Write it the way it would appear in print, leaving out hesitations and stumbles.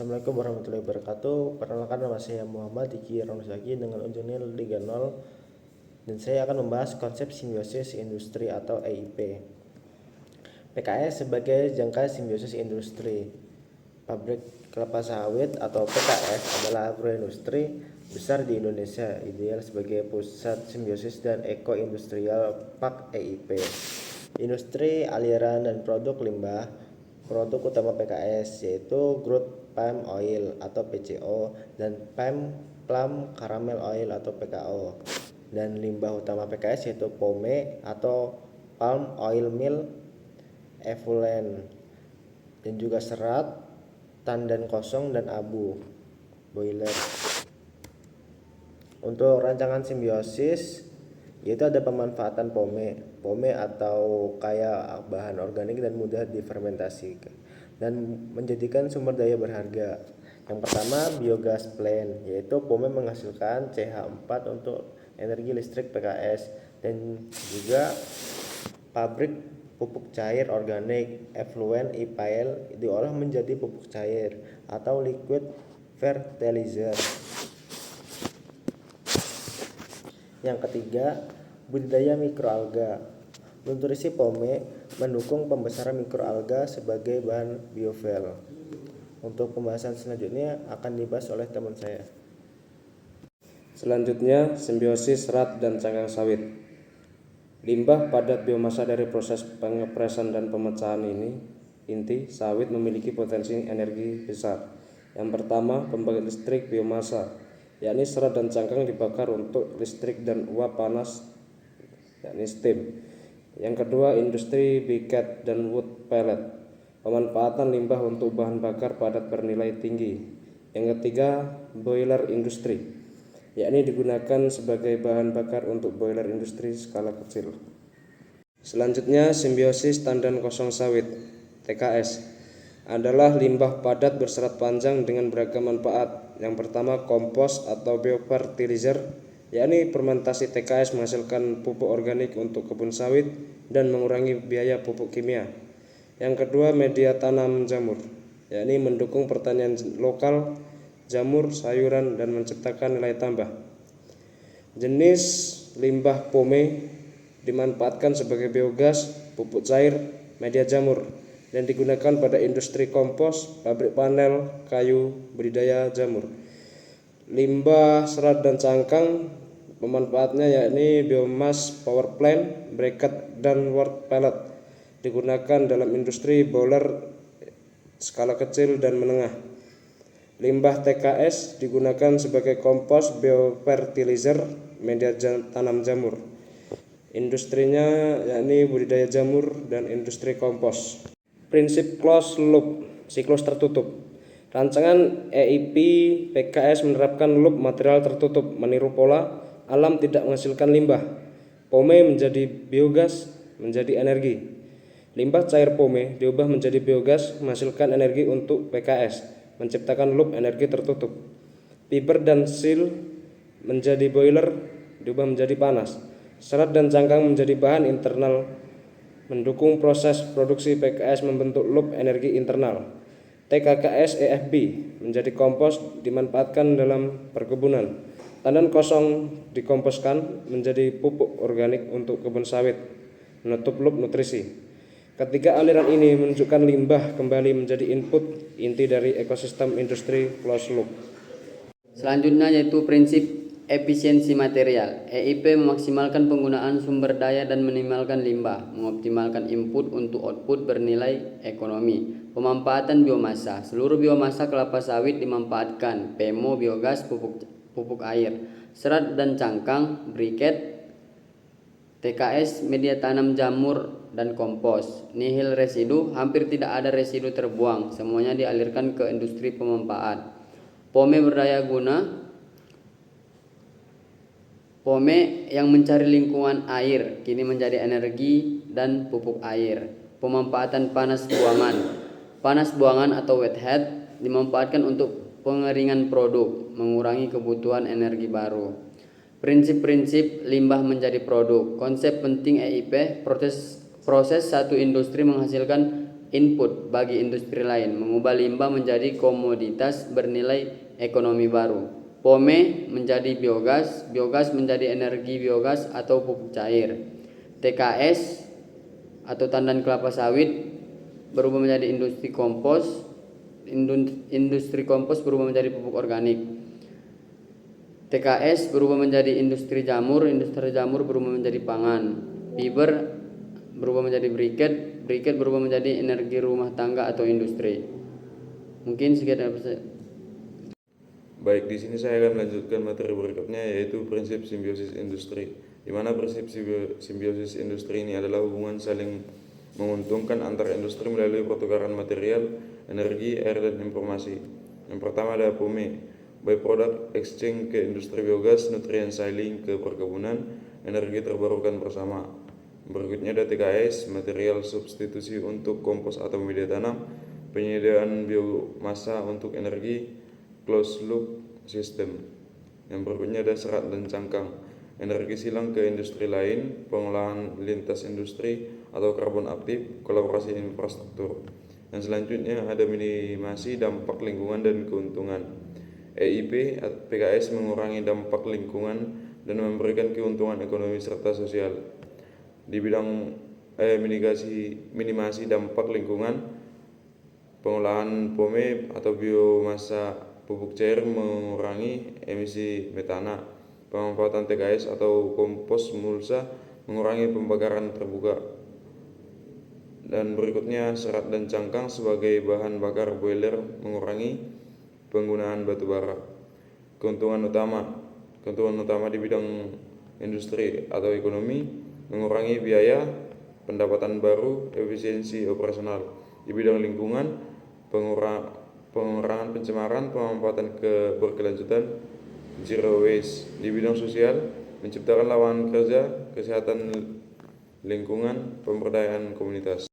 Assalamualaikum warahmatullahi wabarakatuh. Perkenalkan, nama saya Muhammad Diki Ronzaki dengan ujung nil 30, dan saya akan membahas konsep simbiosis industri atau EIP. PKS sebagai jangka simbiosis industri. Pabrik kelapa sawit atau PKS adalah agroindustri besar di Indonesia, ideal sebagai pusat simbiosis dan eko-industrial PAK EIP. Industri aliran dan produk limbah. Produk utama PKS yaitu crude palm oil atau PCO dan palm caramel oil atau PKO. Dan limbah utama PKS yaitu POME atau palm oil meal effluent, dan juga serat, tandan kosong, dan abu boiler. Untuk rancangan simbiosis yaitu ada pemanfaatan POME atau kaya bahan organik dan mudah difermentasi dan menjadikan sumber daya berharga. Yang pertama, biogas plant, yaitu POME menghasilkan CH4 untuk energi listrik PKS, dan juga pabrik pupuk cair organik effluent IPL diolah menjadi pupuk cair atau liquid fertilizer. Yang ketiga, budidaya mikroalga. Nutrisi POME mendukung pembesaran mikroalga sebagai bahan biofuel. Untuk pembahasan selanjutnya akan dibahas oleh teman saya. Selanjutnya, simbiosis serat dan cangkang sawit. Limbah padat biomasa dari proses pengepresan dan pemecahan inti sawit memiliki potensi energi besar. Yang pertama, pembangkit listrik biomasa, yakni serat dan cangkang dibakar untuk listrik dan uap panas, yakni steam. Yang kedua, industri briquette dan wood pellet, pemanfaatan limbah untuk bahan bakar padat bernilai tinggi. Yang ketiga, boiler industri, yakni digunakan sebagai bahan bakar untuk boiler industri skala kecil. Selanjutnya, simbiosis tandan kosong sawit (TKS) adalah limbah padat berserat panjang dengan beragam manfaat. Yang pertama, kompos atau biofertilizer, yakni fermentasi TKS menghasilkan pupuk organik untuk kebun sawit dan mengurangi biaya pupuk kimia. Yang kedua, media tanam jamur, yakni mendukung pertanian lokal, jamur, sayuran, dan menciptakan nilai tambah. Jenis limbah POME dimanfaatkan sebagai biogas, pupuk cair, media jamur, dan digunakan pada industri kompos, pabrik panel, kayu, budidaya jamur. Limbah serat dan cangkang, pemanfaatnya yakni biomass power plant, briquette, dan wood pellet, digunakan dalam industri boiler skala kecil dan menengah. Limbah TKS digunakan sebagai kompos, biofertilizer, media tanam jamur. Industrinya yakni budidaya jamur dan industri kompos. Prinsip closed loop, siklus tertutup. Rancangan EIP PKS menerapkan loop material tertutup, meniru pola alam tidak menghasilkan limbah. POME menjadi biogas, menjadi energi. Limbah cair POME diubah menjadi biogas, menghasilkan energi untuk PKS, menciptakan loop energi tertutup. Fiber dan seal menjadi boiler, diubah menjadi panas. Serat dan cangkang menjadi bahan internal, mendukung proses produksi PKS membentuk loop energi internal. TKKS EFB menjadi kompos, dimanfaatkan dalam perkebunan. Tandan kosong dikomposkan menjadi pupuk organik untuk kebun sawit, menutup loop nutrisi. Ketiga aliran ini menunjukkan limbah kembali menjadi input inti dari ekosistem industri closed loop. Selanjutnya yaitu prinsip efisiensi material. EIP memaksimalkan penggunaan sumber daya dan meminimalkan limbah, mengoptimalkan input untuk output bernilai ekonomi. Pemanfaatan biomasa. Seluruh biomasa kelapa sawit dimanfaatkan. PMO biogas, pupuk air. Serat dan cangkang, briquette, TKS, media tanam jamur, dan kompos. Nihil residu, hampir tidak ada residu terbuang, semuanya dialirkan ke industri pemanfaat. POME berdaya guna. POME yang mencari lingkungan air kini menjadi energi dan pupuk air. Pemanfaatan panas buangan. Panas buangan atau wet head dimanfaatkan untuk pengeringan produk, mengurangi kebutuhan energi baru. Prinsip-prinsip limbah menjadi produk. Konsep penting EIP, proses satu industri menghasilkan input bagi industri lain, mengubah limbah menjadi komoditas bernilai ekonomi baru. POME menjadi biogas, biogas menjadi energi biogas atau pupuk cair. TKS atau tandan kelapa sawit berubah menjadi industri kompos, industri kompos berubah menjadi pupuk organik. TKS berubah menjadi industri jamur berubah menjadi pangan. Fiber berubah menjadi briket berubah menjadi energi rumah tangga atau industri. Mungkin sekian dari saya. Baik, di sini saya akan melanjutkan materi berikutnya, yaitu prinsip simbiosis industri. Di mana prinsip simbiosis industri ini adalah hubungan saling menguntungkan antar industri melalui pertukaran material, energi, air, dan informasi. Yang pertama ada POME, byproduct exchange ke industri biogas, nutrien siling ke perkebunan, energi terbarukan bersama. Berikutnya ada TKS, material substitusi untuk kompos atau media tanam, penyediaan biomasa untuk energi, closed loop system. Yang berikutnya ada serat dan cangkang, energi silang ke industri lain, pengolahan lintas industri atau karbon aktif, kolaborasi infrastruktur. Yang selanjutnya ada minimasi dampak lingkungan dan keuntungan. EIP PKS mengurangi dampak lingkungan dan memberikan keuntungan ekonomi serta sosial. Di bidang minimasi dampak lingkungan, pengolahan POME atau biomasa pupuk cair mengurangi emisi metana, pemanfaatan TKS atau kompos mulsa mengurangi pembakaran terbuka. Dan berikutnya serat dan cangkang sebagai bahan bakar boiler mengurangi penggunaan batu bara. Keuntungan utama di bidang industri atau ekonomi, mengurangi biaya, pendapatan baru, efisiensi operasional. Di bidang lingkungan, pengurangan pencemaran, pemanfaatan berkelanjutan, zero waste. Di bidang sosial, menciptakan lapangan kerja, kesehatan lingkungan, pemberdayaan komunitas.